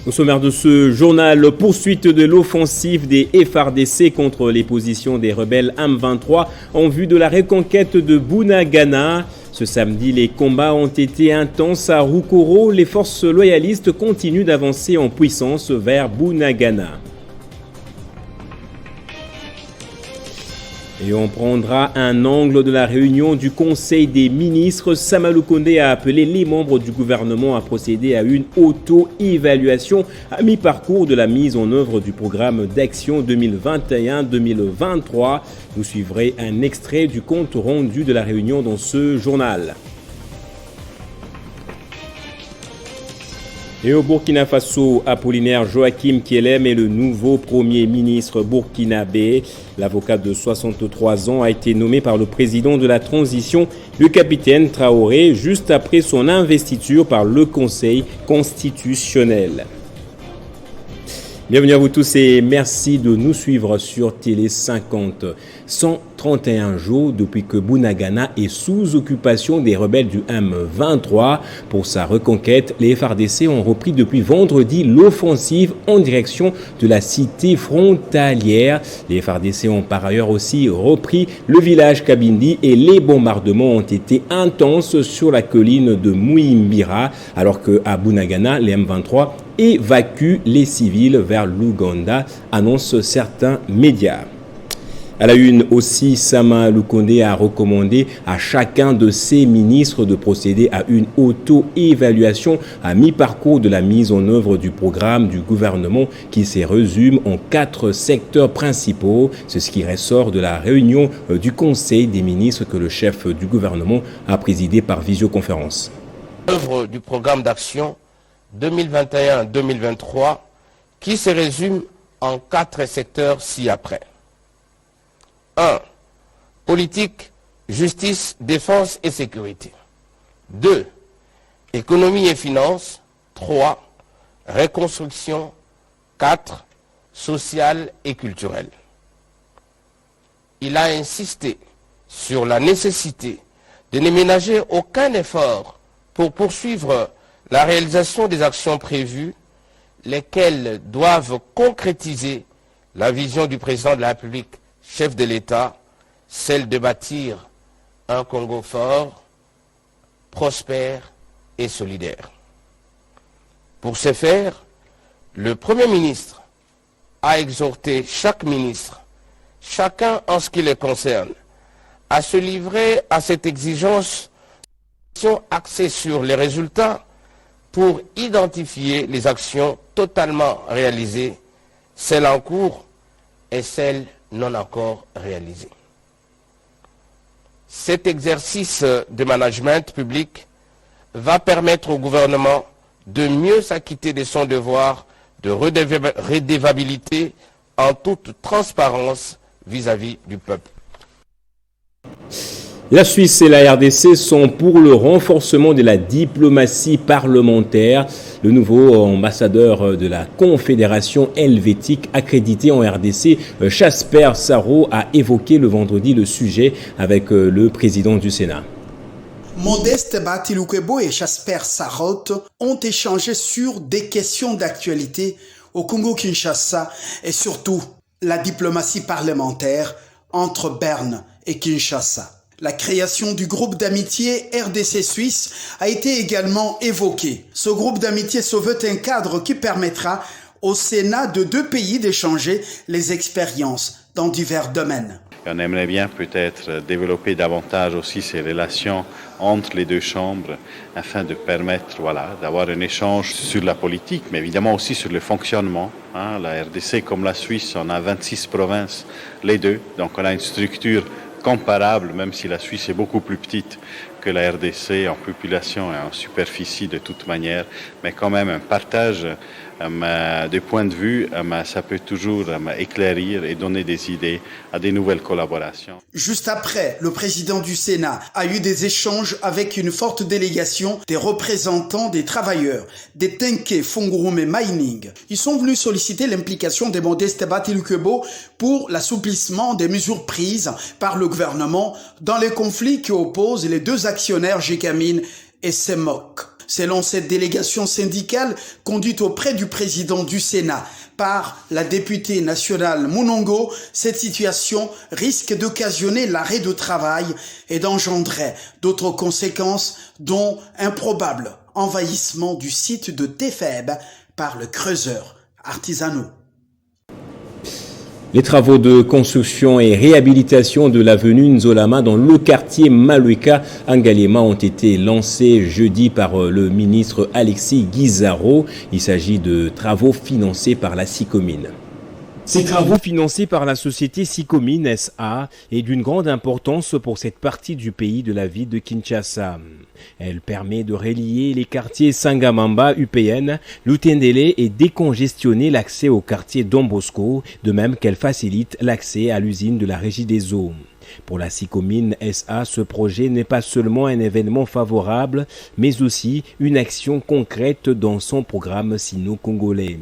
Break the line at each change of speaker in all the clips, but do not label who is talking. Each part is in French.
Au sommaire de ce journal, poursuite de l'offensive des FARDC contre les positions des rebelles M23 en vue de la reconquête de Bunagana. Ce samedi, les combats ont été intenses à Rukoro. Les forces loyalistes continuent d'avancer en puissance vers Bunagana. Et on prendra un angle de la réunion du Conseil des ministres. Sama Lukonde a appelé les membres du gouvernement à procéder à une auto-évaluation à mi-parcours de la mise en œuvre du programme d'action 2021-2023. Vous suivrez un extrait du compte rendu de la réunion dans ce journal. Et au Burkina Faso, Apollinaire Joachim Kielem est le nouveau premier ministre burkinabé. L'avocat de 63 ans a été nommé par le président de la transition, le capitaine Traoré, juste après son investiture par le Conseil constitutionnel. Bienvenue à vous tous et merci de nous suivre sur Télé 50. 131 jours depuis que Bunagana est sous occupation des rebelles du M23. Pour sa reconquête, les FARDC ont repris depuis vendredi l'offensive en direction de la cité frontalière. Les FARDC ont par ailleurs aussi repris le village Kabindi et les bombardements ont été intenses sur la colline de Muimbira, alors qu'à Bunagana, les M23 évacue les civils vers l'Ouganda, annoncent certains médias. À la une aussi, Sama Lukonde a recommandé à chacun de ses ministres de procéder à une auto-évaluation à mi-parcours de la mise en œuvre du programme du gouvernement qui se résume en 4 secteurs principaux. C'est ce qui ressort de la réunion du Conseil des ministres que le chef du gouvernement a présidé par visioconférence.
L'œuvre du programme d'action 2021-2023 qui se résume en 4 secteurs ci-après. 1. Politique, justice, défense et sécurité. 2. Économie et finances. 3. Reconstruction. 4. Sociale et culturelle. Il a insisté sur la nécessité de ne ménager aucun effort pour poursuivre la réalisation des actions prévues, lesquelles doivent concrétiser la vision du président de la République, chef de l'État, celle de bâtir un Congo fort, prospère et solidaire. Pour ce faire, le Premier ministre a exhorté chaque ministre, chacun en ce qui les concerne, à se livrer à cette exigence axée sur les résultats pour identifier les actions totalement réalisées, celles en cours et celles non encore réalisées. Cet exercice de management public va permettre au gouvernement de mieux s'acquitter de son devoir de redevabilité en toute transparence vis-à-vis du peuple.
La Suisse et la RDC sont pour le renforcement de la diplomatie parlementaire. Le nouveau ambassadeur de la Confédération helvétique accrédité en RDC, Jasper Sarro, a évoqué le vendredi le sujet avec le président du Sénat.
Modeste Batilukebo et Jasper Sarro ont échangé sur des questions d'actualité au Congo-Kinshasa et surtout la diplomatie parlementaire entre Berne et Kinshasa. La création du groupe d'amitié RDC-Suisse a été également évoquée. Ce groupe d'amitié se veut un cadre qui permettra au Sénat de 2 pays d'échanger les expériences dans divers domaines.
On aimerait bien peut-être développer davantage aussi ces relations entre les 2 chambres afin de permettre d'avoir un échange sur la politique, mais évidemment aussi sur le fonctionnement. La RDC comme la Suisse, on a 26 provinces, les 2, donc on a une structure comparable, même si la Suisse est beaucoup plus petite que la RDC en population et en superficie de toute manière, mais quand même un partage de points de vue, ça peut toujours éclairir et donner des idées à des nouvelles collaborations.
Juste après, le président du Sénat a eu des échanges avec une forte délégation des représentants des travailleurs, des Tenke, Fungurume Mining. Ils sont venus solliciter l'implication des Modeste Batilukebo pour l'assouplissement des mesures prises par le gouvernement dans les conflits qui opposent les 2 actionnaires Gécamine et Semok. Selon cette délégation syndicale conduite auprès du président du Sénat par la députée nationale Munongo, cette situation risque d'occasionner l'arrêt de travail et d'engendrer d'autres conséquences, dont un probable envahissement du site de Tefeb par le creuseur artisanaux.
Les travaux de construction et réhabilitation de l'avenue Nzolama dans le quartier Maluika Angalema ont été lancés jeudi par le ministre Alexis Guizaro. Il s'agit de travaux financés par la SICOMIN. Ces travaux financés par la société SICOMIN SA est d'une grande importance pour cette partie du pays de la ville de Kinshasa. Elle permet de relier les quartiers Sangamamba, UPN, Lutendele et décongestionner l'accès au quartier Don Bosco, de même qu'elle facilite l'accès à l'usine de la Régie des eaux. Pour la SICOMIN SA, ce projet n'est pas seulement un événement favorable, mais aussi une action concrète dans son programme sino-congolais.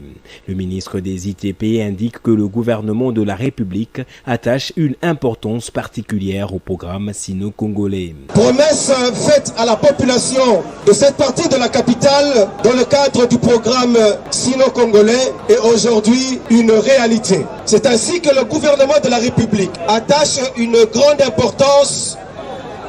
Le ministre des ITP indique que le gouvernement de la République attache une importance particulière au programme sino-congolais.
Promesse faite à la population de cette partie de la capitale dans le cadre du programme sino-congolais est aujourd'hui une réalité. C'est ainsi que le gouvernement de la République attache une grande importance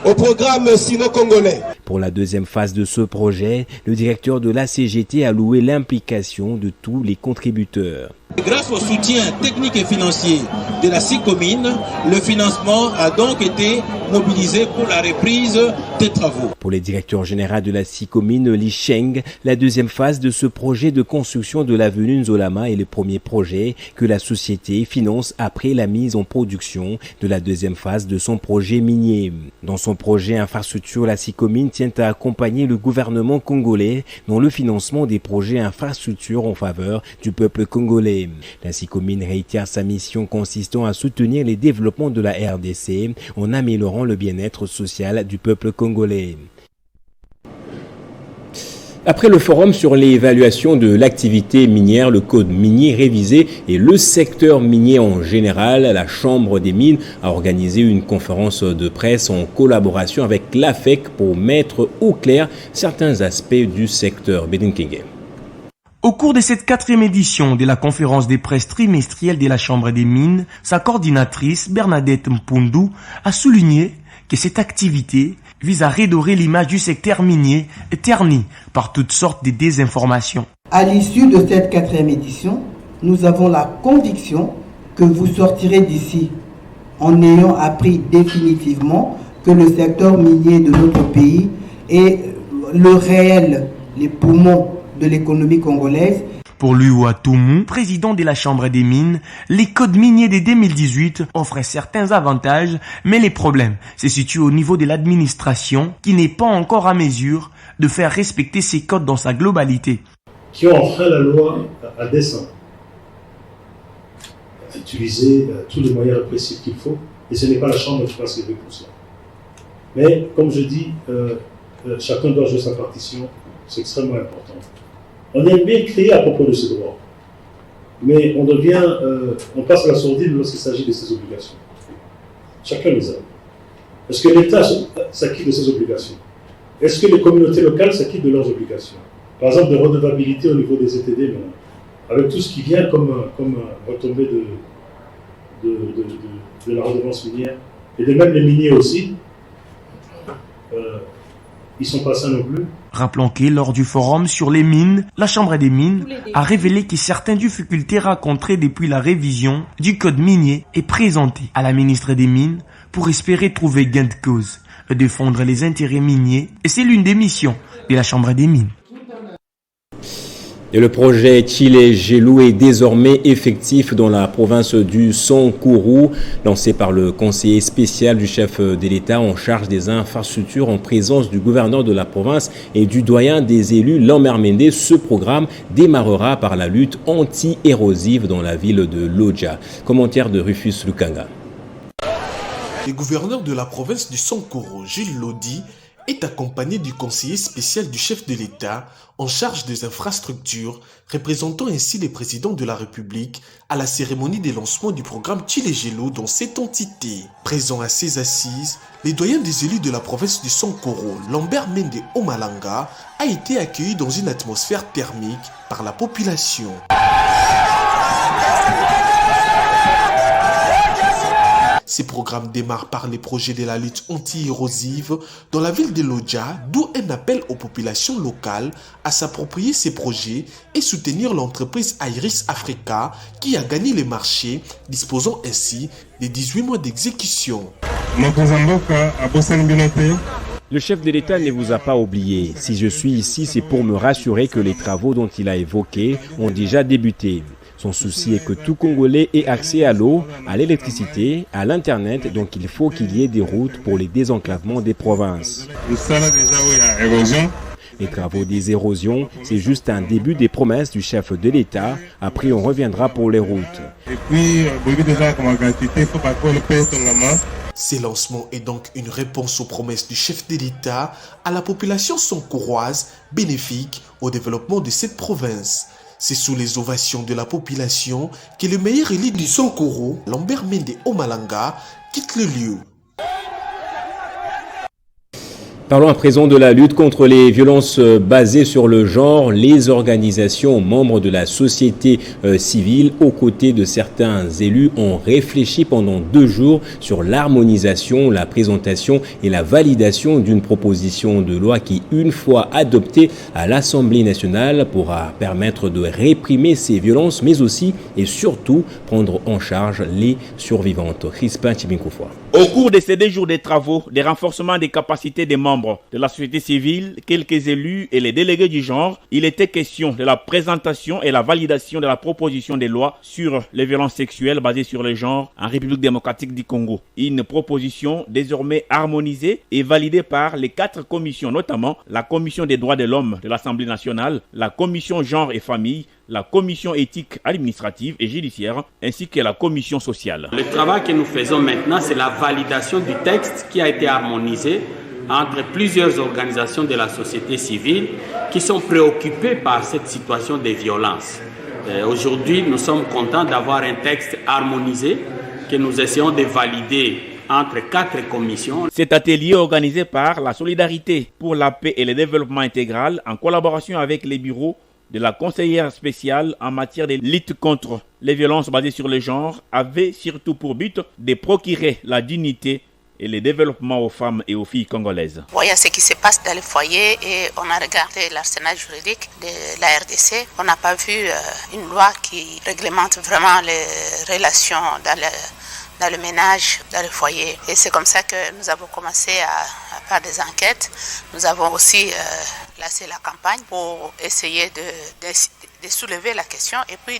au programme sino-congolais.
Pour la deuxième phase de ce projet, le directeur de la CGT a loué l'implication de tous les contributeurs.
Grâce au soutien technique et financier de la SICOMIN, le financement a donc été mobilisé pour la reprise des travaux.
Pour le directeur général de la SICOMIN, Li Sheng, la deuxième phase de ce projet de construction de l'avenue Nzolama est le premier projet que la société finance après la mise en production de la deuxième phase de son projet minier. Dans son projet infrastructure, la SICOMIN tient à accompagner le gouvernement congolais dans le financement des projets infrastructures en faveur du peuple congolais. La SICOMIN réitère sa mission consistant à soutenir les développements de la RDC en améliorant le bien-être social du peuple congolais. Après le forum sur l'évaluation de l'activité minière, le code minier révisé et le secteur minier en général, la Chambre des mines a organisé une conférence de presse en collaboration avec l'AFEC pour mettre au clair certains aspects du secteur. Bédinkenge.
Au cours de cette 4e édition de la conférence des presses trimestrielle de la Chambre des mines, sa coordinatrice Bernadette Mpundu a souligné que cette activité vise à redorer l'image du secteur minier terni par toutes sortes de désinformations.
À l'issue de cette 4e édition, nous avons la conviction que vous sortirez d'ici en ayant appris définitivement que le secteur minier de notre pays est le réel, les poumons de l'économie congolaise.
Pour Luwa Toumu, président de la Chambre des mines, les codes miniers de 2018 offrent certains avantages, mais les problèmes se situent au niveau de l'administration qui n'est pas encore à mesure de faire respecter ces codes dans sa globalité.
Qui ont enfreint la loi à dessein, utiliser tous les moyens répressifs qu'il faut, et ce n'est pas la Chambre qui va se lever pour cela. Mais comme je dis, chacun doit jouer sa partition, c'est extrêmement important. On aime bien crier à propos de ce droit, mais on passe à la sourdine lorsqu'il s'agit de ses obligations. Chacun les a. Est-ce que l'État s'acquitte de ses obligations? Est-ce que les communautés locales s'acquittent de leurs obligations? Par exemple, de redevabilité au niveau des ETD, avec tout ce qui vient comme retombée de la redevance minière, et de même les miniers aussi, ils sont pas sains non plus.
Rappelons que lors du forum sur les mines, la Chambre des mines a révélé que certaines difficultés rencontrées depuis la révision du code minier est présentée à la ministre des Mines pour espérer trouver gain de cause, défendre les intérêts miniers, et c'est l'une des missions de la Chambre des mines.
Et le projet Tshilé-Gelou est désormais effectif dans la province du Sankuru, lancé par le conseiller spécial du chef de l'État en charge des infrastructures en présence du gouverneur de la province et du doyen des élus Lambert Mende. Ce programme démarrera par la lutte anti-érosive dans la ville de Lodja. Commentaire de Rufus Lukanga.
Le gouverneur de la province du Sankuru, Gilles Lodi, est accompagné du conseiller spécial du chef de l'État en charge des infrastructures, représentant ainsi les présidents de la République à la cérémonie de lancement du programme Tshilé-Gelou dans cette entité. Présent à ces assises, les doyens des élus de la province du Sankuru, Lambert Mende Omalanga, a été accueilli dans une atmosphère thermique par la population. Ces programmes démarrent par les projets de la lutte anti-érosive dans la ville de Lodja, d'où un appel aux populations locales à s'approprier ces projets et soutenir l'entreprise Iris Africa qui a gagné les marchés, disposant ainsi de 18 mois d'exécution.
Le chef de l'État ne vous a pas oublié. Si je suis ici, c'est pour me rassurer que les travaux dont il a évoqués ont déjà débuté. Son souci est que tout Congolais ait accès à l'eau, à l'électricité, à l'Internet, donc il faut qu'il y ait des routes pour les désenclavements des provinces. Les travaux des érosions, c'est juste un début des promesses du chef de l'État. Après, on reviendra pour les routes.
Ces lancements est donc une réponse aux promesses du chef de l'État à la population sankoroise, bénéfique au développement de cette province. C'est sous les ovations de la population que le meilleur élite du Sankoro, Lambert Mende Omalanga, quitte le lieu.
Parlons à présent de la lutte contre les violences basées sur le genre. Les organisations membres de la société civile, aux côtés de certains élus, ont réfléchi pendant 2 jours sur l'harmonisation, la présentation et la validation d'une proposition de loi qui, une fois adoptée à l'Assemblée nationale, pourra permettre de réprimer ces violences, mais aussi et surtout prendre en charge les survivantes. Crispin Chibinkoufoua.
Au cours de ces 2 jours de travaux, des renforcements des capacités des membres de la société civile, quelques élus et les délégués du genre, il était question de la présentation et la validation de la proposition de loi sur les violences sexuelles basées sur le genre en République démocratique du Congo. Une proposition désormais harmonisée et validée par les 4 commissions, notamment la Commission des droits de l'homme de l'Assemblée nationale, la Commission genre et famille, la commission éthique administrative et judiciaire, ainsi que la commission sociale.
Le travail que nous faisons maintenant, c'est la validation du texte qui a été harmonisé entre plusieurs organisations de la société civile qui sont préoccupées par cette situation de violence. Aujourd'hui, nous sommes contents d'avoir un texte harmonisé que nous essayons de valider entre 4 commissions.
Cet atelier organisé par la Solidarité pour la paix et le développement intégral en collaboration avec les bureaux de la conseillère spéciale en matière de lutte contre les violences basées sur le genre avait surtout pour but de procurer la dignité et le développement aux femmes et aux filles congolaises.
Voyant ce qui se passe dans les foyers et on a regardé l'arsenal juridique de la RDC, on n'a pas vu une loi qui réglemente vraiment les relations dans le ménage, dans le foyer. Et c'est comme ça que nous avons commencé à faire des enquêtes. Nous avons aussi lancé la campagne pour essayer de soulever la question et puis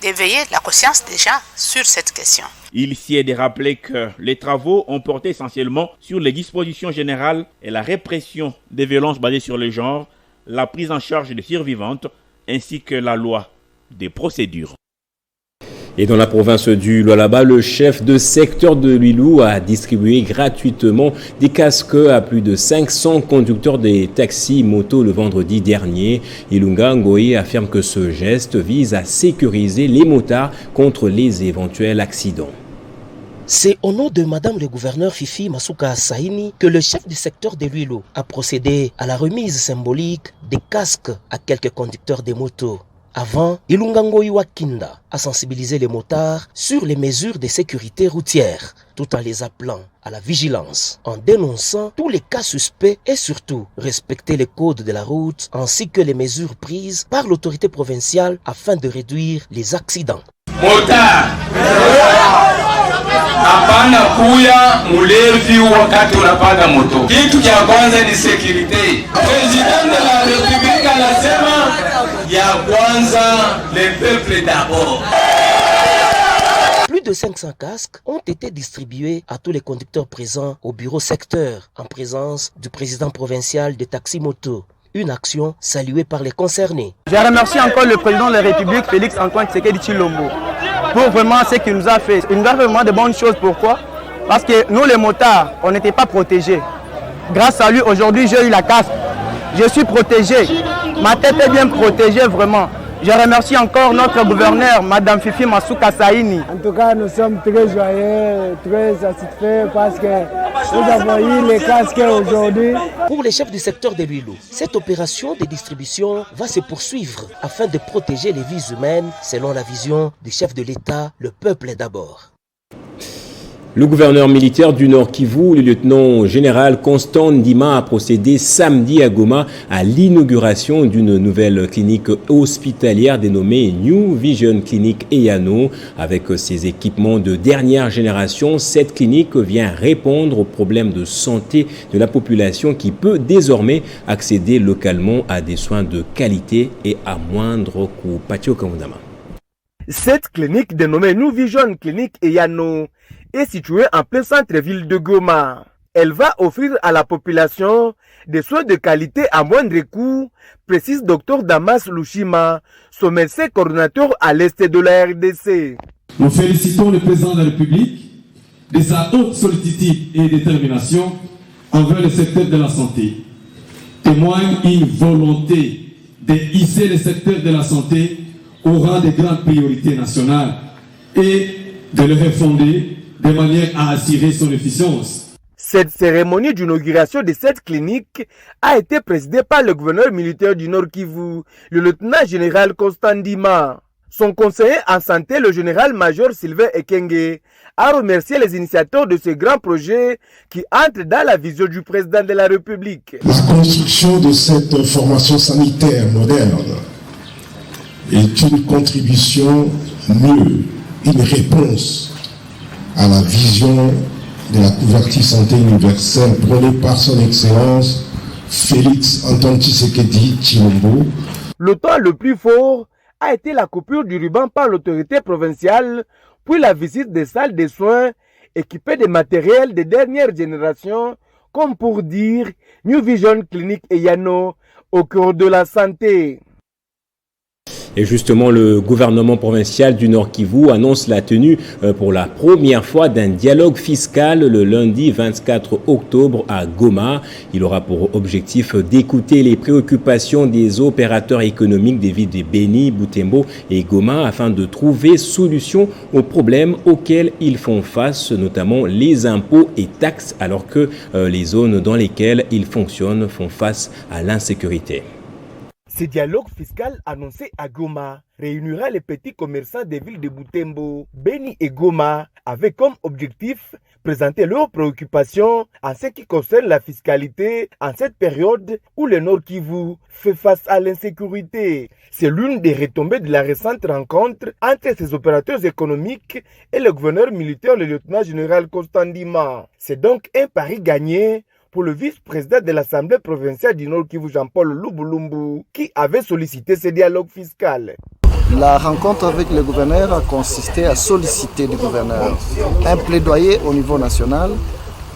d'éveiller la conscience des gens sur cette question.
Il s'y est de rappeler que les travaux ont porté essentiellement sur les dispositions générales et la répression des violences basées sur le genre, la prise en charge des survivantes, ainsi que la loi des procédures.
Et dans la province du Lualaba, le chef de secteur de Lwilou a distribué gratuitement des casques à plus de 500 conducteurs des taxis motos le vendredi dernier. Ilunga Ngoye affirme que ce geste vise à sécuriser les motards contre les éventuels accidents.
C'est au nom de Madame le gouverneur Fifi Masuka Saini que le chef du secteur de Lwilou a procédé à la remise symbolique des casques à quelques conducteurs de motos. Avant, Ilunga Ngoye Wakinda a sensibilisé les motards sur les mesures de sécurité routière, tout en les appelant à la vigilance, en dénonçant tous les cas suspects et surtout respecter les codes de la route ainsi que les mesures prises par l'autorité provinciale afin de réduire les accidents.
Motard! Hapana kuya mulevi wakati unapanda moto. Kitu cha kwanza ni security. President de la République anasema ya kwanza le peuple d'abord.
Plus de 500 casques ont été distribués à tous les conducteurs présents au bureau secteur en présence du président provincial de Taxi Moto. Une action saluée par les concernés.
Je remercie encore le président de la République, Félix Antoine Tshisekedi Tshilombo, pour vraiment ce qu'il nous a fait. Il nous a fait vraiment de bonnes choses. Pourquoi? Parce que nous les motards, on n'était pas protégés. Grâce à lui, aujourd'hui, j'ai eu la casque. Je suis protégé. Ma tête est bien protégée vraiment. Je remercie encore notre gouverneur, Madame Fifi Masuka Saini.
En tout cas, nous sommes très joyeux, très satisfaits parce que nous avons eu les casques aujourd'hui.
Pour les chefs du secteur de l'huile, cette opération de distribution va se poursuivre afin de protéger les vies humaines selon la vision du chef de l'État, le peuple d'abord.
Le gouverneur militaire du Nord Kivu, le lieutenant général Constant Ndima, a procédé samedi à Goma à l'inauguration d'une nouvelle clinique hospitalière dénommée New Vision Clinic Eyano. Avec ses équipements de dernière génération, cette clinique vient répondre aux problèmes de santé de la population qui peut désormais accéder localement à des soins de qualité et à moindre coût. Patio Kamundama.
Cette clinique dénommée New Vision Clinic Eyano est située en plein centre-ville de Goma. Elle va offrir à la population des soins de qualité à moindre coût, précise Dr Damas Lushima, son médecin coordonnateur à l'est de la RDC.
Nous félicitons le président de la République de sa haute sollicitude et détermination envers le secteur de la santé. Témoigne une volonté de hisser le secteur de la santé au rang des grandes priorités nationales et de le refonder de manière à assurer son efficience.
Cette cérémonie d'inauguration de cette clinique a été présidée par le gouverneur militaire du Nord Kivu, le lieutenant général Constant Ndima. Son conseiller en santé, le général-major Sylvain Ekenge, a remercié les initiateurs de ce grand projet qui entre dans la vision du président de la République.
La construction de cette formation sanitaire moderne est une contribution mieux, une réponse à la vision de la couverture santé universelle prônée par son Excellence Félix Antoine Tshisekedi Tshilombo.
Le temps le plus fort a été la coupure du ruban par l'autorité provinciale, puis la visite des salles de soins équipées de matériel de dernière génération, comme pour dire New Vision Clinic Eyano au cœur de la santé.
Et justement, le gouvernement provincial du Nord Kivu annonce la tenue pour la première fois d'un dialogue fiscal le lundi 24 octobre à Goma. Il aura pour objectif d'écouter les préoccupations des opérateurs économiques des villes de Beni, Butembo et Goma afin de trouver solution aux problèmes auxquels ils font face, notamment les impôts et taxes, alors que les zones dans lesquelles ils fonctionnent font face à l'insécurité.
Ce dialogue fiscal annoncé à Goma réunira les petits commerçants des villes de Butembo, Beni et Goma avec comme objectif présenter leurs préoccupations en ce qui concerne la fiscalité en cette période où le Nord Kivu fait face à l'insécurité. C'est l'une des retombées de la récente rencontre entre ces opérateurs économiques et le gouverneur militaire, le lieutenant général Constant Ndima. C'est donc un pari gagné pour le vice-président de l'Assemblée provinciale du Nord Kivu, Jean-Paul Lubulumbu, qui avait sollicité ce dialogue fiscal.
La rencontre avec le gouverneur a consisté à solliciter du gouverneur un plaidoyer au niveau national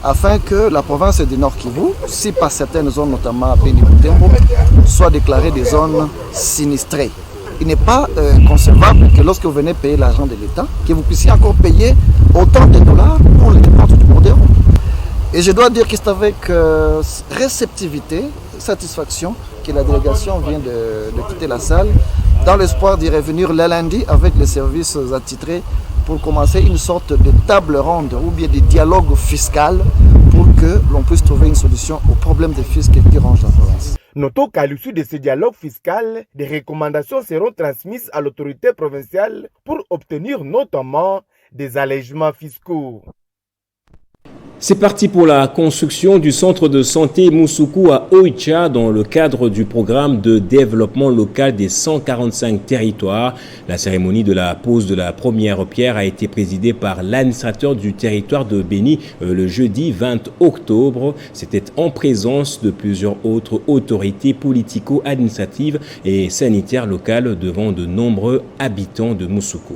afin que la province du Nord Kivu, si par certaines zones, notamment à Beni Butembo, soit déclarée des zones sinistrées. Il n'est pas concevable que lorsque vous venez payer l'argent de l'État, que vous puissiez encore payer autant de dollars pour les dépenses du modèle. Et je dois dire que c'est avec réceptivité, satisfaction que la délégation vient de quitter la salle dans l'espoir d'y revenir le lundi avec les services attitrés pour commencer une sorte de table ronde ou bien de dialogue fiscal pour que l'on puisse trouver une solution aux problèmes de fisc qui rongent la province.
Notons qu'à l'issue de ce dialogue fiscal, des recommandations seront transmises à l'autorité provinciale pour obtenir notamment des allègements fiscaux.
C'est parti pour la construction du centre de santé Musuku à Oicha dans le cadre du programme de développement local des 145 territoires. La cérémonie de la pose de la première pierre a été présidée par l'administrateur du territoire de Beni le jeudi 20 octobre. C'était en présence de plusieurs autres autorités politico-administratives et sanitaires locales devant de nombreux habitants de Musuku.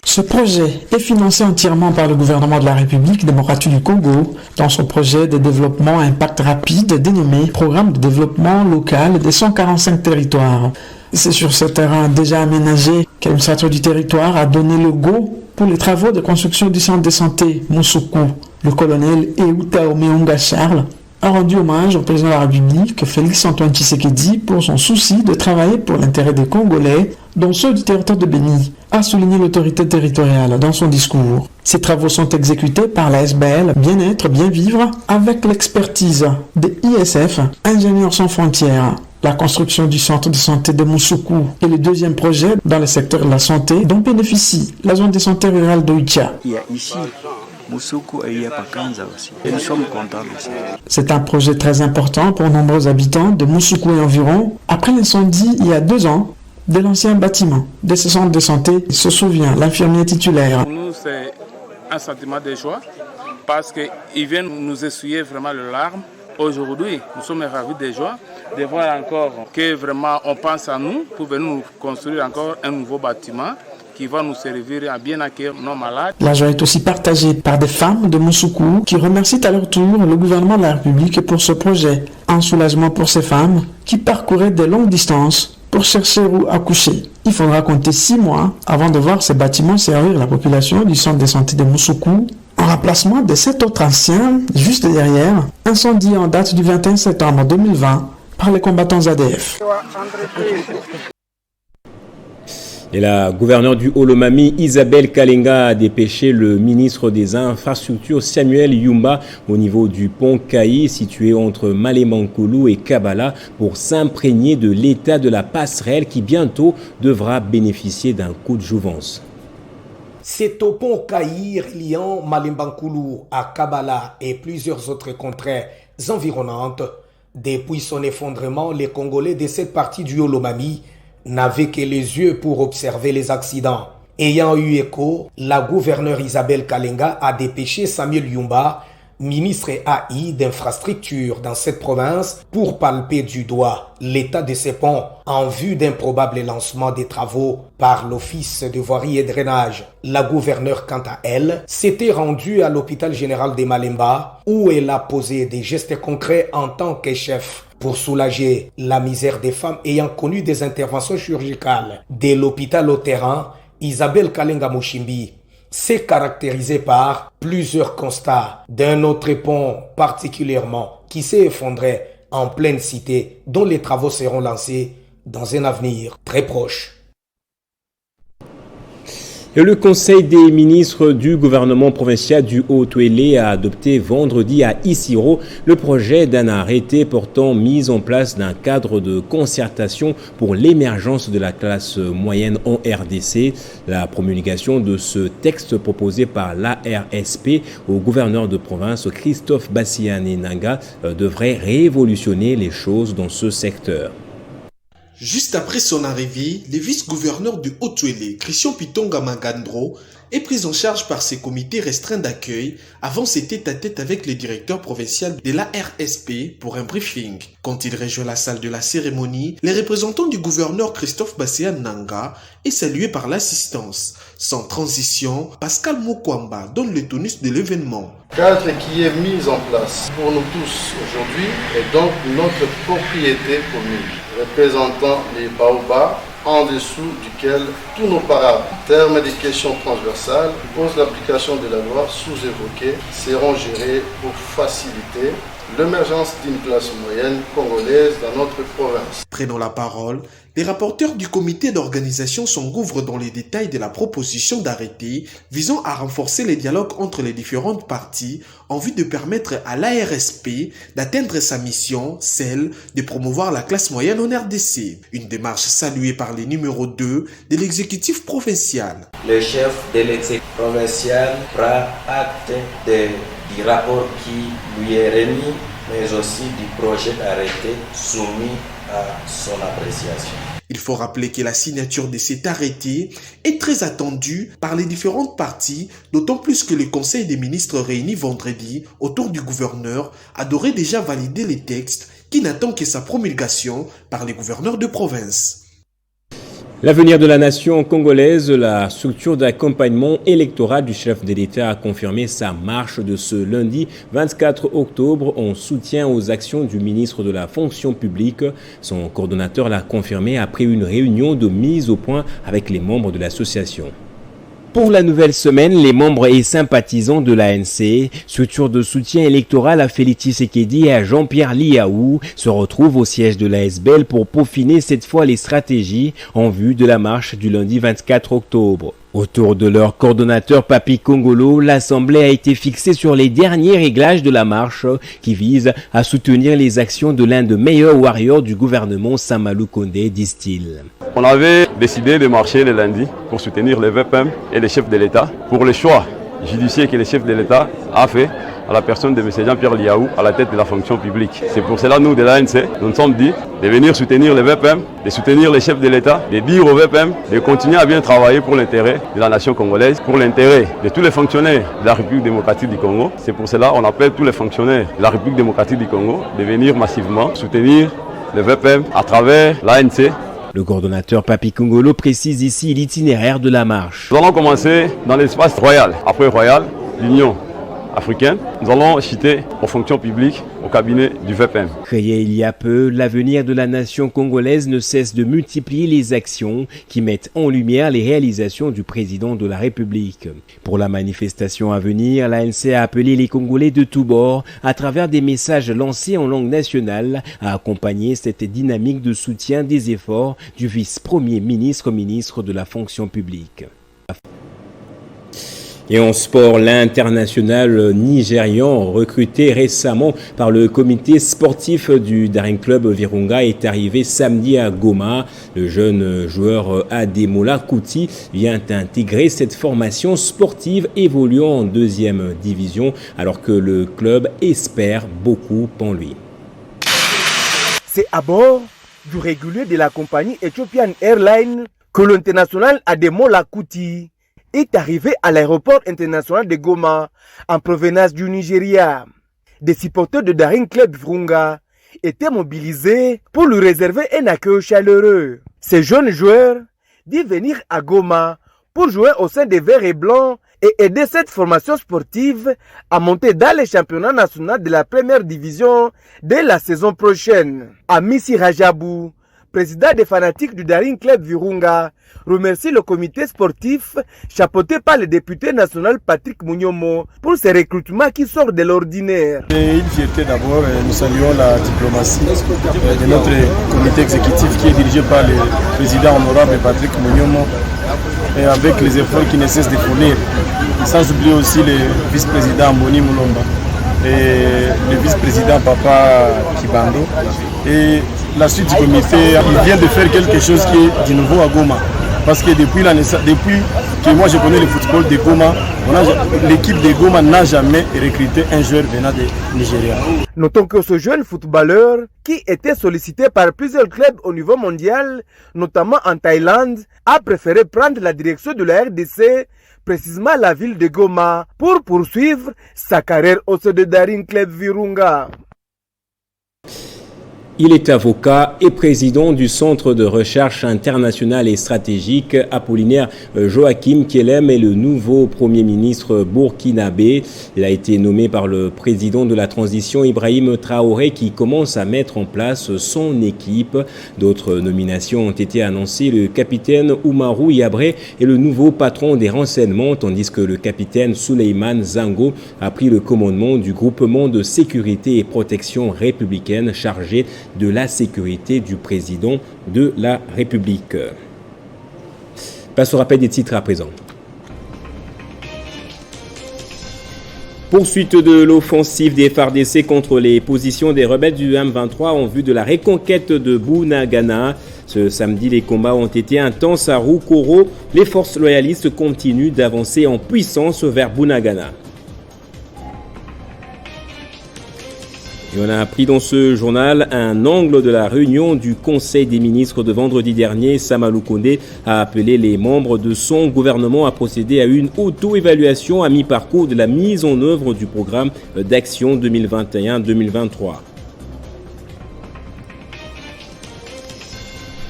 Ce projet est financé entièrement par le gouvernement de la République démocratique du Congo dans son projet de développement à impact rapide dénommé Programme de développement local des 145 territoires. C'est sur ce terrain déjà aménagé que l'administrateur du territoire a donné le go pour les travaux de construction du centre de santé Musuku. Le colonel Euta Omeonga Charles a rendu hommage au président de la République, Félix Antoine Tshisekedi, pour son souci de travailler pour l'intérêt des Congolais, dont ceux du territoire de Béni, a souligné l'autorité territoriale dans son discours. Ces travaux sont exécutés par la SBL Bien-être, Bien Vivre, avec l'expertise des ISF, Ingénieurs sans frontières. La construction du centre de santé de Moussoukou est le deuxième projet dans le secteur de la santé dont bénéficie la zone de santé rurale d'Oicha.
Il y a ici Moussoukou et il y a Pakanza aussi. Et nous sommes contents aussi.
C'est un projet très important pour nombreux habitants de Moussoukou et environ. Après l'incendie il y a 2 ans de l'ancien bâtiment de ce centre de santé, se souvient l'infirmier titulaire.
Pour nous, c'est un sentiment de joie parce qu'ils viennent nous essuyer vraiment les larmes. Aujourd'hui, nous sommes ravis de joie de voir encore que vraiment on pense à nous pour venir nous construire encore un nouveau bâtiment qui va nous servir à bien accueillir nos malades.
La joie est aussi partagée par des femmes de Moussoukou qui remercient à leur tour le gouvernement de la République pour ce projet. Un soulagement pour ces femmes qui parcouraient de longues distances pour chercher où accoucher. Il faudra compter 6 mois avant de voir ces bâtiments servir la population du centre de santé de Moussoukou en remplacement de 7 autres anciens, juste derrière, incendiés en date du 21 septembre 2020 par les combattants ADF.
Et la gouverneure du Haut-Lomami, Isabelle Kalenga, a dépêché le ministre des Infrastructures, Samuel Yumba, au niveau du pont Kaï, situé entre Malemankulu et Kabala, pour s'imprégner de l'état de la passerelle qui bientôt devra bénéficier d'un coup de jouvence.
C'est au pont Kaï reliant Malemankulu à Kabala et plusieurs autres contrées environnantes. Depuis son effondrement, les Congolais de cette partie du Haut-Lomami n'avaient que les yeux pour observer les accidents. Ayant eu écho, la gouverneure Isabelle Kalenga a dépêché Samuel Yumba, ministre AI d'infrastructure dans cette province, pour palper du doigt l'état de ces ponts en vue d'un probable lancement des travaux par l'Office de voirie et drainage. La gouverneure, quant à elle, s'était rendue à l'hôpital général de Malemba où elle a posé des gestes concrets en tant que chef pour soulager la misère des femmes ayant connu des interventions chirurgicales. Dès l'hôpital au terrain, Isabelle Kalenga Mushimbi s'est caractérisée par plusieurs constats d'un autre pont particulièrement qui s'est effondré en pleine cité dont les travaux seront lancés dans un avenir très proche.
Et le Conseil des ministres du gouvernement provincial du Haut-Touélé a adopté vendredi à Isiro le projet d'un arrêté portant mise en place d'un cadre de concertation pour l'émergence de la classe moyenne en RDC. La promulgation de ce texte proposé par l'ARSP au gouverneur de province Christophe Bassiane-Nanga devrait révolutionner les choses dans ce secteur.
Juste après son arrivée, le vice-gouverneur du Haut-Touélé, Christian Pitonga Magandro, est pris en charge par ses comités restreints d'accueil avant ses tête-à-tête avec le directeur provincial de la RSP pour un briefing. Quand il rejoint la salle de la cérémonie, les représentants du gouverneur Christophe Bassiane-Nanga est salué par l'assistance. Sans transition, Pascal Mokwamba donne le tonus de l'événement.
Le cadre qui est mis en place pour nous tous aujourd'hui est donc notre propriété commune, représentant les baobabs en dessous duquel tous nos parapluies, en termes des questions transversales, qui posent l'application de la loi sous-évoquée, seront gérées pour faciliter l'émergence d'une classe moyenne congolaise dans notre province.
Prenant la parole, les rapporteurs du comité d'organisation s'engouffrent dans les détails de la proposition d'arrêté visant à renforcer les dialogues entre les différentes parties en vue de permettre à l'ARSP d'atteindre sa mission, celle de promouvoir la classe moyenne en RDC. Une démarche saluée par les numéros 2 de l'exécutif provincial.
Le chef de l'exécutif provincial prend acte du rapport qui lui est remis, mais aussi du projet d'arrêté soumis à son appréciation.
Il faut rappeler que la signature de cet arrêté est très attendue par les différentes parties, d'autant plus que le Conseil des ministres réuni vendredi autour du gouverneur a d'ores déjà validé les textes qui n'attendent que sa promulgation par les gouverneurs de province.
L'avenir de la nation congolaise, la structure d'accompagnement électoral du chef de l'État a confirmé sa marche de ce lundi 24 octobre en soutien aux actions du ministre de la fonction publique. Son coordonnateur l'a confirmé après une réunion de mise au point avec les membres de l'association. Pour la nouvelle semaine, les membres et sympathisants de l'ANC, structure de soutien électoral à Félix Tshisekedi et à Jean-Pierre Liaou, se retrouvent au siège de l'ASBL pour peaufiner cette fois les stratégies en vue de la marche du lundi 24 octobre. Autour de leur coordonnateur Papi Kongolo, l'Assemblée a été fixée sur les derniers réglages de la marche qui vise à soutenir les actions de l'un des meilleurs warriors du gouvernement, Samalou Kondé, disent-ils.
On avait décidé de marcher le lundi pour soutenir les VPM et les chefs de l'État pour le choix judiciaire que le chef de l'État a fait à la personne de M. Jean-Pierre Liaou à la tête de la fonction publique. C'est pour cela, nous, de l'ANC, nous nous sommes dit de venir soutenir les VPM, de soutenir les chefs de l'État, de dire aux VPM de continuer à bien travailler pour l'intérêt de la nation congolaise, pour l'intérêt de tous les fonctionnaires de la République démocratique du Congo. C'est pour cela qu'on appelle tous les fonctionnaires de la République démocratique du Congo de venir massivement soutenir les VPM à travers l'ANC.
Le coordonnateur Papi Kongolo précise ici l'itinéraire de la marche.
Nous allons commencer dans l'espace royal. Après royal, l'Union africaine. Nous allons citer aux fonctions publiques au cabinet du VPM.
Créé il y a peu, l'avenir de la nation congolaise ne cesse de multiplier les actions qui mettent en lumière les réalisations du président de la République. Pour la manifestation à venir, l'ANC a appelé les Congolais de tous bords, à travers des messages lancés en langue nationale, à accompagner cette dynamique de soutien des efforts du vice-premier ministre de la fonction publique. Et en sport, l'international nigérian recruté récemment par le comité sportif du Daring Club Virunga est arrivé samedi à Goma. Le jeune joueur Ademola Kouti vient intégrer cette formation sportive évoluant en deuxième division alors que le club espère beaucoup en lui.
C'est à bord du régulier de la compagnie Ethiopian Airlines que l'international Ademola Kouti est arrivé à l'aéroport international de Goma en provenance du Nigeria. Des supporters de Daring Club Virunga étaient mobilisés pour lui réserver un accueil chaleureux. Ce jeune joueur dit venir à Goma pour jouer au sein des Verts et Blancs et aider cette formation sportive à monter dans les championnats nationaux de la première division dès la saison prochaine. Amissi Rajabou, président des fanatiques du Daring Club Virunga, remercie le comité sportif chapeauté par le député national Patrick Mounyomo pour ce recrutement qui sort de l'ordinaire.
Une fierté d'abord, nous saluons la diplomatie de notre comité exécutif qui est dirigé par le président honorable Patrick Mounyomo et avec les efforts qui ne cessent de fournir. Sans oublier aussi le vice-président Mboni Moulomba et le vice-président Papa Kibando. Et la suite du comité, il vient de faire quelque chose qui est du nouveau à Goma. Parce que depuis que moi je connais le football de Goma, l'équipe de Goma n'a jamais recruté un joueur venant de Nigeria.
Notons que ce jeune footballeur, qui était sollicité par plusieurs clubs au niveau mondial, notamment en Thaïlande, a préféré prendre la direction de la RDC, précisément la ville de Goma, pour poursuivre sa carrière au sein de Daring Club Virunga.
Il est avocat et président du Centre de recherche internationale et stratégique. Apollinaire Joachim Kielem est le nouveau Premier ministre burkinabé. Il a été nommé par le président de la transition Ibrahim Traoré qui commence à mettre en place son équipe. D'autres nominations ont été annoncées. Le capitaine Oumarou Yabré est le nouveau patron des renseignements, tandis que le capitaine Souleymane Zango a pris le commandement du groupement de sécurité et protection républicaine chargé de la sécurité du président de la République. Passe au rappel des titres à présent. Poursuite de l'offensive des FARDC contre les positions des rebelles du M23 en vue de la reconquête de Bunagana. Ce samedi, les combats ont été intenses à Rukoro. Les forces loyalistes continuent d'avancer en puissance vers Bunagana. Et on a appris dans ce journal un angle de la réunion du Conseil des ministres de vendredi dernier. Samalou Kondé a appelé les membres de son gouvernement à procéder à une auto-évaluation à mi-parcours de la mise en œuvre du programme d'action 2021-2023.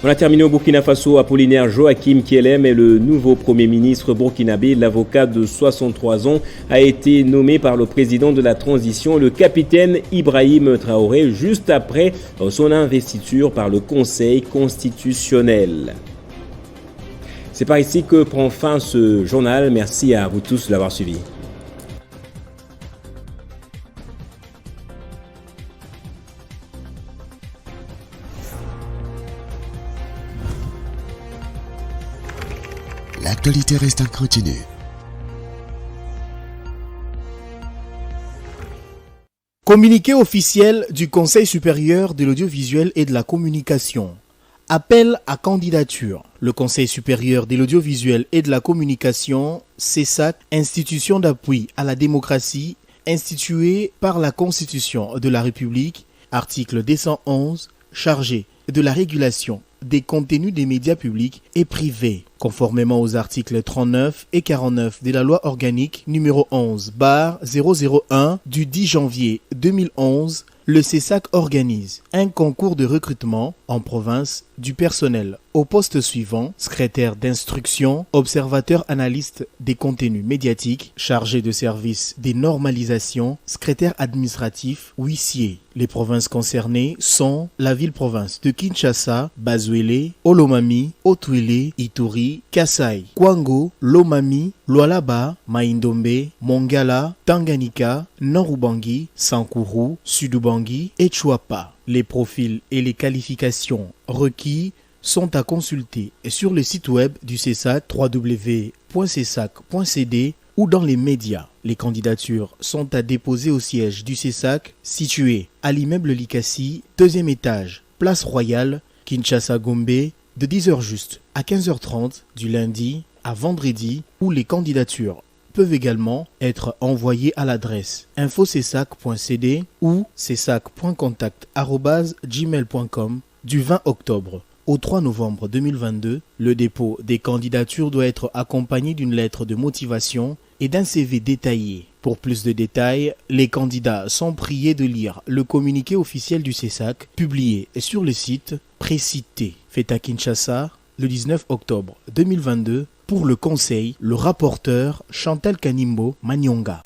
On a terminé au Burkina Faso. Apollinaire Joachim Kielem est le nouveau Premier ministre burkinabé. L'avocat de 63 ans a été nommé par le président de la transition, le capitaine Ibrahim Traoré, juste après son investiture par le Conseil constitutionnel. C'est par ici que prend fin ce journal. Merci à vous tous de l'avoir suivi.
L'actualité reste incontinue.
Communiqué officiel du Conseil supérieur de l'audiovisuel et de la communication. Appel à candidature. Le Conseil supérieur de l'audiovisuel et de la communication, CESAC, institution d'appui à la démocratie, instituée par la Constitution de la République, article 211, chargé de la régulation des contenus des médias publics et privés, conformément aux articles 39 et 49 de la loi organique numéro 11/001 du 10 janvier 2011, le CESAC organise un concours de recrutement en province du personnel au poste suivant: secrétaire d'instruction, observateur analyste des contenus médiatiques, chargé de service des normalisations, secrétaire administratif, huissier. Les provinces concernées sont la ville-province de Kinshasa, Bazuele, Olomami, Otuele, Ituri, Kasai, Kwango, Lomami, Lualaba, Maindombe, Mongala, Tanganyika, Nord-Ubangi, Sankuru, Sud-Ubangi et Chouapa. Les profils et les qualifications requis sont à consulter sur le site web du CESAC www.cesac.cd ou dans les médias. Les candidatures sont à déposer au siège du CESAC situé à l'immeuble Likasi, 2e étage, place Royale, Kinshasa Gombe, de 10h juste à 15h30 du lundi à vendredi, où les candidatures peuvent également être envoyées à l'adresse infocesac.cd ou cesac.contact@gmail.com du 20 octobre au 3 novembre 2022. Le dépôt des candidatures doit être accompagné d'une lettre de motivation et d'un CV détaillé. Pour plus de détails, les candidats sont priés de lire le communiqué officiel du CESAC publié sur le site précité. Fait à Kinshasa le 19 octobre 2022. Pour le conseil, le rapporteur Chantal Kanimbo Manyonga.